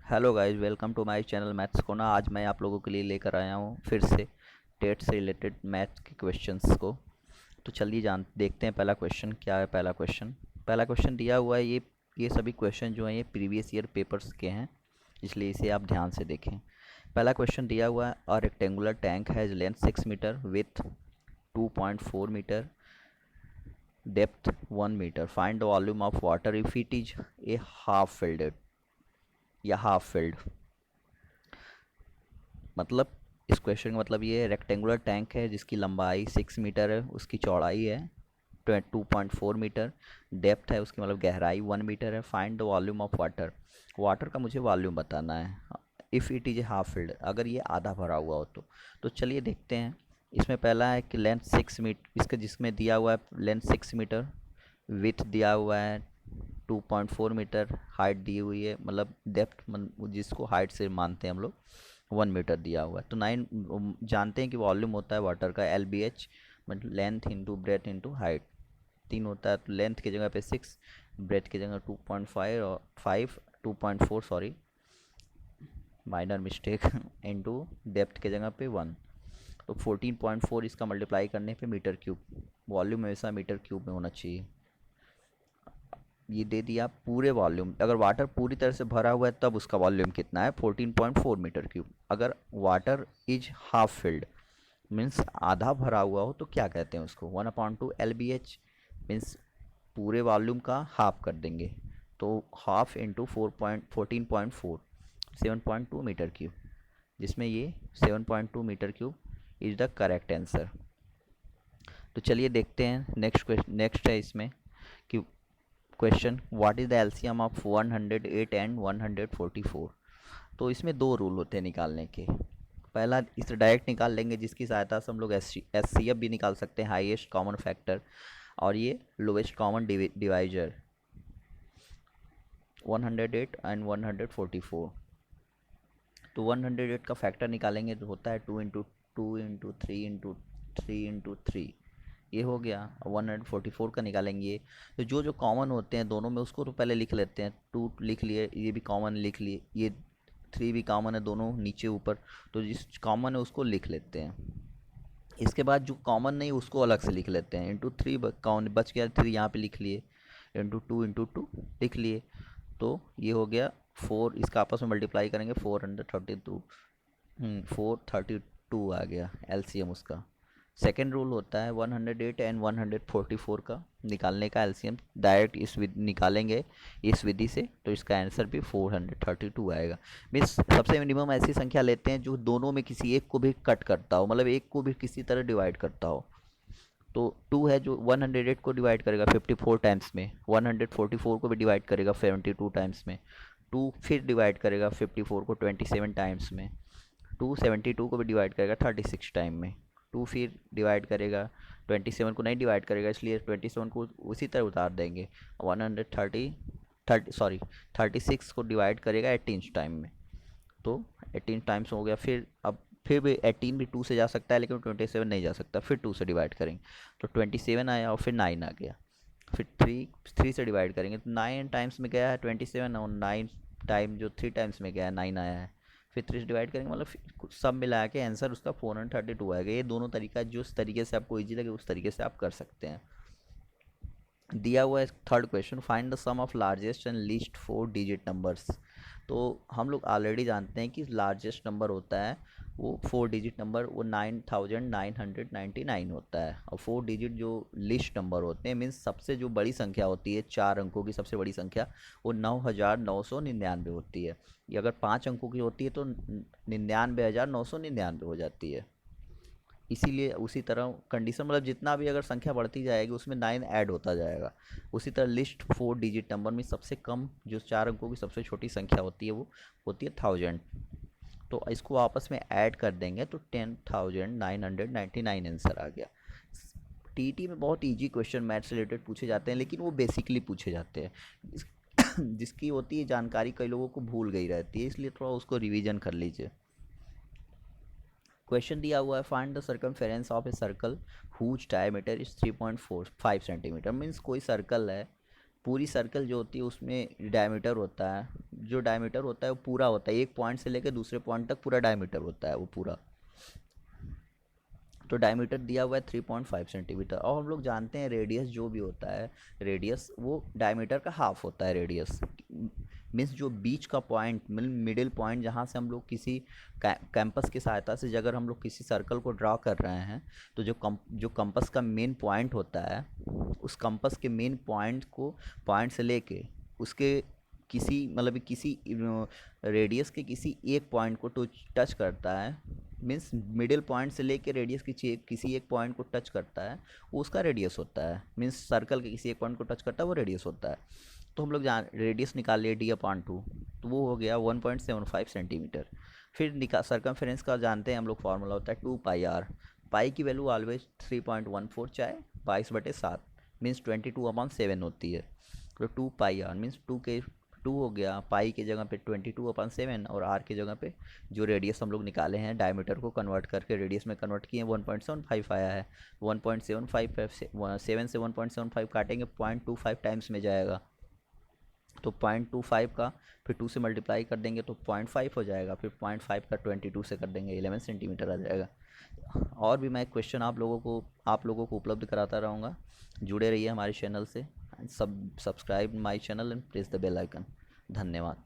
Hello guys, welcome to my channel Maths Kona. आज मैं आप लोगों के लिए लेकर आया हूँ फिर से टेट से रिलेटेड मैथ के क्वेश्चंस को। तो चलिए देखते हैं पहला क्वेश्चन क्या है। पहला क्वेश्चन दिया हुआ है। ये सभी क्वेश्चन जो हैं ये प्रीवियस ईयर पेपर्स के हैं, इसलिए इसे आप ध्यान से देखें। पहला क्वेश्चन दिया हुआ है, और rectangular tank has length 6 metre with 2.4 metre, depth 1 metre, find the volume of water if it is a half filled या हाफ फिल्ड। मतलब इस क्वेश्चन का मतलब ये है, रेक्टेंगुलर टैंक है जिसकी लंबाई 6 मीटर है, उसकी चौड़ाई है 2.4 मीटर, डेप्थ है उसकी मतलब गहराई 1 मीटर है। Find the volume of water. Water का मुझे वॉल्यूम बताना है if it is a half field, अगर ये आधा भरा हुआ हो तो चलिए देखते हैं। इसमें पहला है कि लेंथ 6 मीटर, इसका जिसमें दिया हुआ है लेंथ 6 मीटर, विथ दिया हुआ है 2.4 मीटर, हाइट दी हुई है मतलब डेप्थ जिसको हाइट से मानते हैं हम लोग 1 मीटर दिया हुआ है। तो 9 जानते हैं कि वॉल्यूम होता है वाटर का LBH, मतलब length into breadth into height, 3 होता है। तो लेंथ की जगह पे 6, ब्रेथ की जगह 2.5 और 2.4 sorry, minor mistake into depth की जगह पे 1। तो 14.4 इसका मल्टीप्लाई करने पे मीटर क्यूब, वॉल्यूम हमेशा मीटर क्यूब में होना चाहिए। ये दे दिया पूरे वॉल्यूम। अगर वाटर पूरी तरह से भरा हुआ है तब उसका वॉल्यूम कितना है 14.4 मीटर क्यूब। अगर water is half filled means आधा भरा हुआ हो तो क्या कहते हैं उसको 1/2 LBH, मीन्स पूरे वॉल्यूम का हाफ कर देंगे। तो हाफ इंटू 14.4 7.2 मीटर क्यूब, जिसमें ये 7.2 metre cube is the correct answer. तो चलिए देखते हैं नेक्स्ट है इसमें कि question what is the LCM of 108 and 144। तो इसमें दो रूल होते हैं निकालने के। पहला, इसे डायरेक्ट निकाल लेंगे जिसकी सहायता से हम लोग एचसीएफ भी निकाल सकते हैं, हाईएस्ट कॉमन फैक्टर, और ये लोवेस्ट कॉमन डिवाइजर 108 एंड 144। तो 108 का फैक्टर निकालेंगे तो होता है 2 इंटू 3 ये हो गया। 144 का निकालेंगे तो जो जो कॉमन होते हैं दोनों में उसको तो पहले लिख लेते हैं। 2 लिख लिए, ये भी कॉमन लिख लिए, ये 3 भी कॉमन है, दोनों नीचे ऊपर, तो जिस कॉमन है उसको लिख लेते हैं। इसके बाद जो कॉमन नहीं उसको अलग से लिख लेते हैं। इंटू 3 कॉमन बच गया, 3 यहाँ पे लिख लिए, इंटू टू लिख लिए। तो ये हो गया 4, इसका आपस में मल्टीप्लाई करेंगे 432, 432 आ गया एलसीएम उसका। सेकेंड रूल होता है 108 एंड 144 का निकालने का एलसीएम, डायरेक्ट इस विधि निकालेंगे इस विधि से, तो इसका आंसर भी 432 आएगा। मीन्स सबसे मिनिमम ऐसी संख्या लेते हैं जो दोनों में किसी एक को भी कट करता हो, मतलब एक को भी किसी तरह डिवाइड करता हो। तो 2 है जो 108 को डिवाइड करेगा 54 टाइम्स में, 144 को भी डिवाइड करेगा 72 टाइम्स में, 2 फिर डिवाइड करेगा 54 को 27 टाइम्स में, 2 72 को भी डिवाइड करेगा 36 टाइम में, 2 फिर डिवाइड करेगा 27 को नहीं डिवाइड करेगा, इसलिए 27 को उसी तरह उतार देंगे। 36 को डिवाइड करेगा 18 टाइम में, तो 18 टाइम्स हो गया। फिर भी 18 भी 2 से जा सकता है लेकिन 27 नहीं जा सकता, फिर 2 से डिवाइड करेंगे तो 27 आया, और फिर 9 आ गया। फिर 3 से डिवाइड करेंगे तो 9 टाइम्स में गया है 27, और 9 टाइम जो 3 टाइम्स में गया है 9 आया है। फिर 3 से डिवाइड करेंगे मतलब सब मिला के आंसर उसका 432 आएगा। ये दोनों तरीका जिस तरीके से आपको ईजी लगे उस तरीके से आप कर सकते हैं। दिया हुआ है third question, find the sum of largest and least 4 digit numbers. तो हम लोग ऑलरेडी जानते हैं कि लार्जेस्ट नंबर होता है वो 4 डिजिट नंबर, वो 9999 होता है, और 4 डिजिट जो लिस्ट नंबर होते हैं मीन्स सबसे जो बड़ी संख्या होती है 4 अंकों की सबसे बड़ी संख्या, वो 9999 होती है। ये अगर 5 अंकों की होती है तो 99,999 हो जाती है। इसीलिए उसी तरह कंडीशन मतलब जितना भी अगर संख्या बढ़ती जाएगी उसमें 9 ऐड होता जाएगा। उसी तरह लिस्ट 4 डिजिट नंबर में सबसे कम जो 4 अंकों की सबसे छोटी संख्या होती है वो होती है 1000। तो इसको आपस में ऐड कर देंगे तो 10,999 आंसर आ गया। टीटी में बहुत इजी क्वेश्चन मैथ से रिलेटेड पूछे जाते हैं, लेकिन वो बेसिकली पूछे जाते हैं जिसकी होती है जानकारी कई लोगों को भूल गई रहती है, इसलिए थोड़ा उसको रिवीजन कर लीजिए। क्वेश्चन दिया हुआ है, find the circumference of a circle whose diameter is 3.45 centimetre. Means कोई सर्कल है, पूरी सर्कल जो होती है उसमें डायमीटर होता है, जो डायमीटर होता है वो पूरा होता है, एक पॉइंट से लेकर दूसरे पॉइंट तक पूरा डायमीटर होता है वो पूरा। तो डायमीटर दिया हुआ है 3.5 सेंटीमीटर। और हम लोग जानते हैं रेडियस जो भी होता है, रेडियस वो डायमीटर का हाफ होता है। रेडियस मीन्स जो बीच का पॉइंट, मिडिल पॉइंट, जहाँ से हम लोग किसी कैंपस की सहायता से अगर हम लोग किसी सर्कल को ड्रा कर रहे हैं, तो जो कंपस का मेन पॉइंट होता है, उस कंपस के मेन पॉइंट को, पॉइंट से लेके उसके किसी मतलब कि किसी रेडियस के किसी एक पॉइंट को टच करता है, मीन्स मिडिल पॉइंट से लेके रेडियस किसी एक पॉइंट को टच करता है, वो उसका रेडियस होता है। मीन्स सर्कल के किसी एक पॉइंट को टच करता है वो रेडियस होता है। तो हम लोग जान रेडियस निकाल लिए d/2, तो वो हो गया 1.75 सेंटीमीटर। फिर सर्कमफेरेंस का जानते हैं हम लोग, फार्मूला होता है 2πr। पाई की वैल्यू ऑलवेज 3.14 चाहे 22/7 मीन्स 22/7 होती है। तो 2πr मीन्स 2 हो गया, पाई की जगह पे 22/7, और आर की जगह पे जो रेडियस हम लोग निकाले हैं डायमीटर को कन्वर्ट करके रेडियस में कन्वर्ट किए 1.75 आया है। 1.75 7 से 1.75 काटेंगे 0.25 टाइम्स में जाएगा, तो 0.25 का फिर 2 से मल्टीप्लाई कर देंगे तो 0.5 हो जाएगा, फिर 0.5 का 22 से कर देंगे 11 सेंटीमीटर आ जाएगा। और भी मैं क्वेश्चन आप लोगों को उपलब्ध कराता रहूँगा। जुड़े रहिए हमारे चैनल से, subscribe my channel and press the bell icon. धन्यवाद।